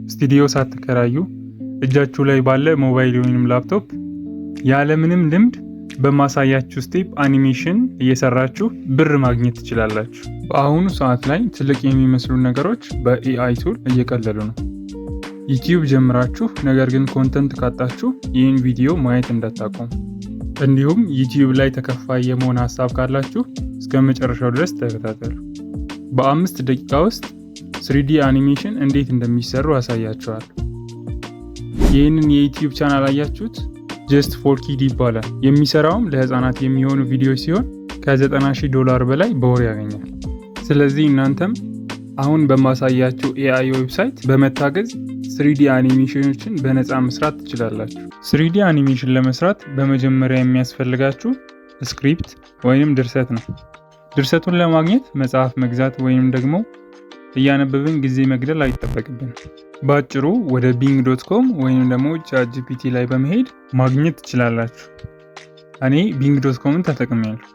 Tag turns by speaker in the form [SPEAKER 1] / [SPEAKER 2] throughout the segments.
[SPEAKER 1] ስቱዲዮ ሳትከራዩ እጃችሁ ላይ ባለ ሞባይል ወይም ላፕቶፕ ያለምንም ልምድ በማሳያችሁ ስቴፕ አኒሜሽን እየሰራችሁ ብር ማግኘት ትችላላችሁ። በአሁኑ ሰዓት ላይ ትልቅ የሚመስሉ ነገሮች በኤአይ ቱል እየቀለሉ ነው። ዩቲዩብ ጀምራችሁ ነገር ግን ኮንተንት ካጣችሁ ይህን ቪዲዮ ማየት እንዳታቆሙ። እንዲሁም ዩቲዩብ ላይ ተከፋይ የመሆን ሀሳብ ካላችሁ እስከ መጨረሻው ድረስ ተከታተሉ። በ5 ደቂቃ ውስጥ 3D አኒሜሽን እንዴት እንደሚሰሩ አሳያችኋል። ይህንን የዩቲዩብ ቻናል አያችሁት? ጀስት ፎር ኪድ ይባላል። የሚሰራውም ለህፃናት የሚሆኑ ቪዲዮዎች ሲሆን $90,000 በላይ በወር ያገኛል። ስለዚህ እናንተም አሁን በማሳያችሁ ኤአይ ዌብሳይት በመታገዝ 3D አኒሜሽኖችን በነፃ መስራት ትችላላችሁ። 3D አኒሜሽን ለመስራት በመጀመሪያ የሚያስፈልጋችሁ ስክሪፕት ወይም ድርሰት ነው። ድርሰቱን ለማግኘት መጽሐፍ መግዛት ወይም ደግሞ እያነበብን ጊዜ መግደል አይጠበቅብን። በአጭሩ ወደ bing.com ወይም ደግሞ ChatGPT ላይ በመሄድ ማግኘት ትችላላችሁ። እኔ bing.comን ተጠቅሜያለሁ።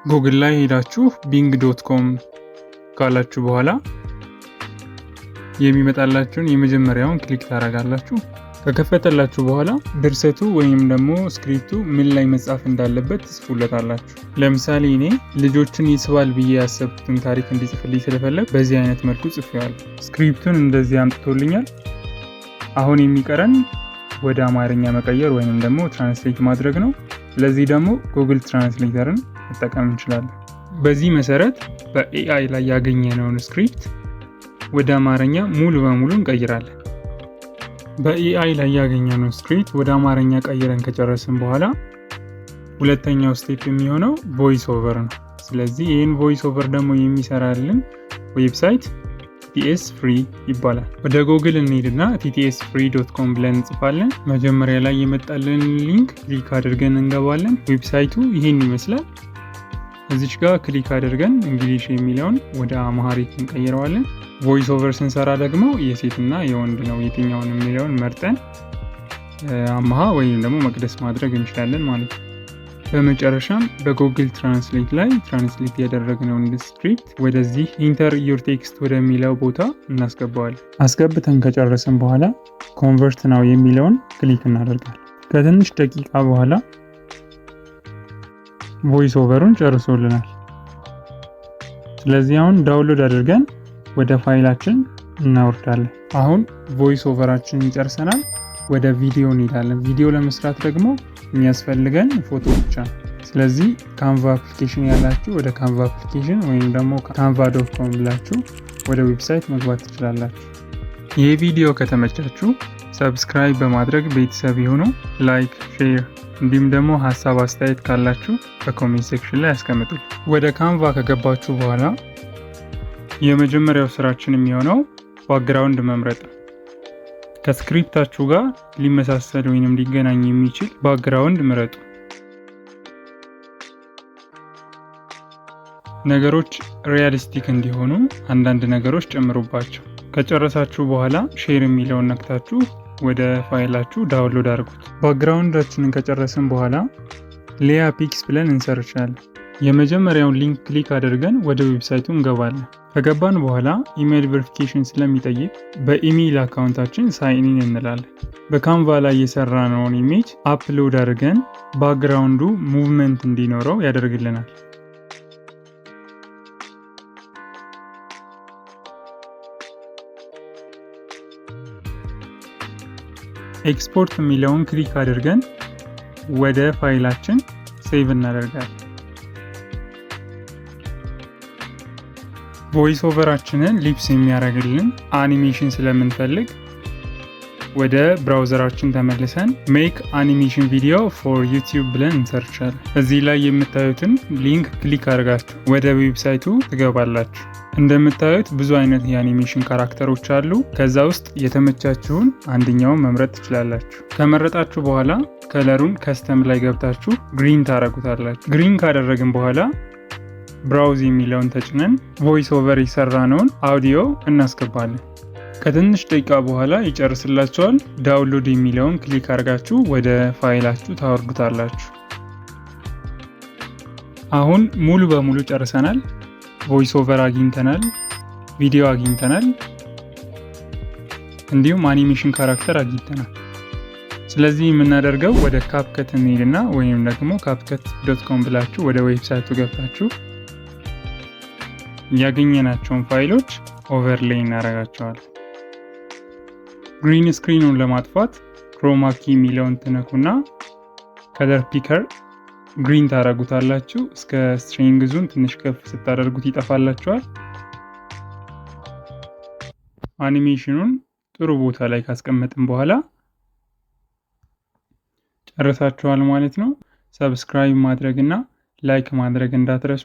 [SPEAKER 1] ጉግል ላይ ሄዳችሁ bing.com ካላችሁ በኋላ የሚመጣላችሁን የመጀመሪያውን ክሊክ ታደርጋላችሁ። ከከፈተላችሁ በኋላ ድርሰቱ ወይም ደግሞ ስክሪፕቱ ምን ላይ መጻፍ እንዳለበት ትጽፉለታላችሁ። ለምሳሌ እኔ ልጆችን ይስባል ብዬ ያሰብኩትን ታሪክ እንዲጽፍልኝ ስለፈለግ በዚህ አይነት መልኩ ጽፌዋለሁ። ስክሪፕቱን እንደዚህ አምጥቶልኛል። አሁን የሚቀረን ወደ አማርኛ መቀየር ወይም ደግሞ ትራንስሌት ማድረግ ነው። ለዚህ ደግሞ ጉግል ትራንስሌተርን መጠቀም እንችላለን። በዚህ መሰረት በኤአይ ላይ ያገኘነውን ስክሪፕት ወደ አማርኛ ሙሉ በሙሉ እንቀይራለን። በኤአይ ላይ ያገኘነው ስክሪፕት ወደ አማርኛ ቀይረን ከጨረስን በኋላ ሁለተኛው ስቴፕ የሚሆነው ቮይስ ኦቨር ነው። ስለዚህ ይህን ቮይስ ኦቨር ደግሞ የሚሰራልን ዌብሳይት TTS Free ይባላል። ወደ ጉግል እንሄድና ttsfree.com ብለን እንጽፋለን። መጀመሪያ ላይ የመጣልን ሊንክ ክሊክ አድርገን እንገባለን። ዌብሳይቱ ይህን ይመስላል። እዚች ጋር ክሊክ አድርገን እንግሊሽ የሚለውን ወደ አማሪክ እንቀይረዋለን። ቮይስ ኦቨር ስንሰራ ደግሞ የሴትና የወንድ ነው የትኛውን የሚለውን መርጠን አማሃ ወይም ደግሞ መቅደስ ማድረግ እንችላለን ማለት ነው። በመጨረሻም በጉግል ትራንስሌት ላይ ትራንስሌት ያደረግነውን ስክሪፕት ወደዚህ ኢንተር ዩር ቴክስት ወደሚለው ቦታ እናስገባዋለን። አስገብተን ከጨረስን በኋላ ኮንቨርት ናው የሚለውን ክሊክ እናደርጋለን። ከትንሽ ደቂቃ በኋላ ቮይስ ኦቨሩን ጨርሶልናል። ስለዚህ አሁን ዳውንሎድ አድርገን ወደ ፋይላችን እናወርዳለን። አሁን ቮይስ ኦቨራችንን ጨርሰናል። ወደ ቪዲዮ እንሄዳለን። ቪዲዮ ለመስራት ደግሞ የሚያስፈልገን ፎቶ ብቻ ነው። ስለዚህ ካንቫ አፕሊኬሽን ያላችሁ ወደ ካንቫ አፕሊኬሽን ወይም ደግሞ canva.com ብላችሁ ወደ ዌብሳይት መግባት ትችላላችሁ። ይህ ቪዲዮ ከተመቻችሁ ሰብስክራይብ በማድረግ ቤተሰብ ይሁኑ። ላይክ፣ ሼር እንዲሁም ደግሞ ሀሳብ አስተያየት ካላችሁ በኮሜንት ሴክሽን ላይ አስቀምጡ። ወደ ካንቫ ከገባችሁ በኋላ የመጀመሪያው ስራችን የሚሆነው ባክግራውንድ መምረጥ ነው። ከስክሪፕታችሁ ጋር ሊመሳሰል ወይንም ሊገናኝ የሚችል ባክግራውንድ ምረጡ። ነገሮች ሪያሊስቲክ እንዲሆኑ አንዳንድ ነገሮች ጨምሩባቸው። ከጨረሳችሁ በኋላ ሼር የሚለውን ነክታችሁ ወደ ፋይላችሁ ዳውንሎድ አድርጉት። ባክግራውንዳችንን ከጨረስን በኋላ ሌያ ፒክስ ብለን እንሰርቻለን። የመጀመሪያውን ሊንክ ክሊክ አድርገን ወደ ዌብሳይቱ እንገባለን። ከገባን በኋላ ኢሜል ቬሪፊኬሽን ስለሚጠይቅ በኢሜል አካውንታችን ሳይን ኢን እንላለን። በካንቫ ላይ የሰራነውን ኢሜጅ አፕሎድ አድርገን ባክግራውንዱ ሙቭመንት እንዲኖረው ያደርግልናል። ኤክስፖርት የሚለውን ክሊክ አድርገን ወደ ፋይላችን ሴቭ እናደርጋለን። ቮይስ ኦቨራችንን ሊፕስ የሚያደርግልን አኒሜሽን ስለምንፈልግ ወደ ብራውዘራችን ተመልሰን ሜክ አኒሜሽን ቪዲዮ ፎር ዩቲዩብ ብለን እንሰርቻለን። እዚህ ላይ የምታዩትን ሊንክ ክሊክ አድርጋችሁ ወደ ዌብሳይቱ ትገባላችሁ። እንደምታዩት ብዙ አይነት የአኒሜሽን ካራክተሮች አሉ። ከዛ ውስጥ የተመቻችሁን አንደኛውን መምረጥ ትችላላችሁ። ከመረጣችሁ በኋላ ከለሩን ከስተም ላይ ገብታችሁ ግሪን ታደርጉታላችሁ። ግሪን ካደረግን በኋላ ብራውዝ የሚለውን ተጭነን ቮይስ ኦቨር የሰራነውን አውዲዮ እናስገባለን። ከትንሽ ደቂቃ በኋላ ይጨርስላችኋል። ዳውንሎድ የሚለውን ክሊክ አድርጋችሁ ወደ ፋይላችሁ ታወርዱታላችሁ። አሁን ሙሉ በሙሉ ጨርሰናል። ቮይስ ኦቨር አግኝተናል፣ ቪዲዮ አግኝተናል። እንዲሁም አኒሜሽን ካራክተር አግኝተናል። ስለዚህ የምናደርገው ወደ ካፕከት እንሄድና ወይም ደግሞ CapCut.com ብላችሁ ወደ ዌብሳይቱ ገብታችሁ ያገኘናቸውን ፋይሎች ኦቨርሌይ እናደርጋቸዋለን። ግሪን ስክሪኑን ለማጥፋት ክሮማ ኪ የሚለውን ትነኩና ከለር ፒከር ግሪን ታደርጉታላችሁ። እስከ ስትሪንግዙን ትንሽ ከፍ ስታደርጉት ይጠፋላችኋል። አኒሜሽኑን ጥሩ ቦታ ላይ ካስቀመጥን በኋላ ጨርሳችኋል ማለት ነው። ሰብስክራይብ ማድረግ እና ላይክ ማድረግ እንዳትረሱ።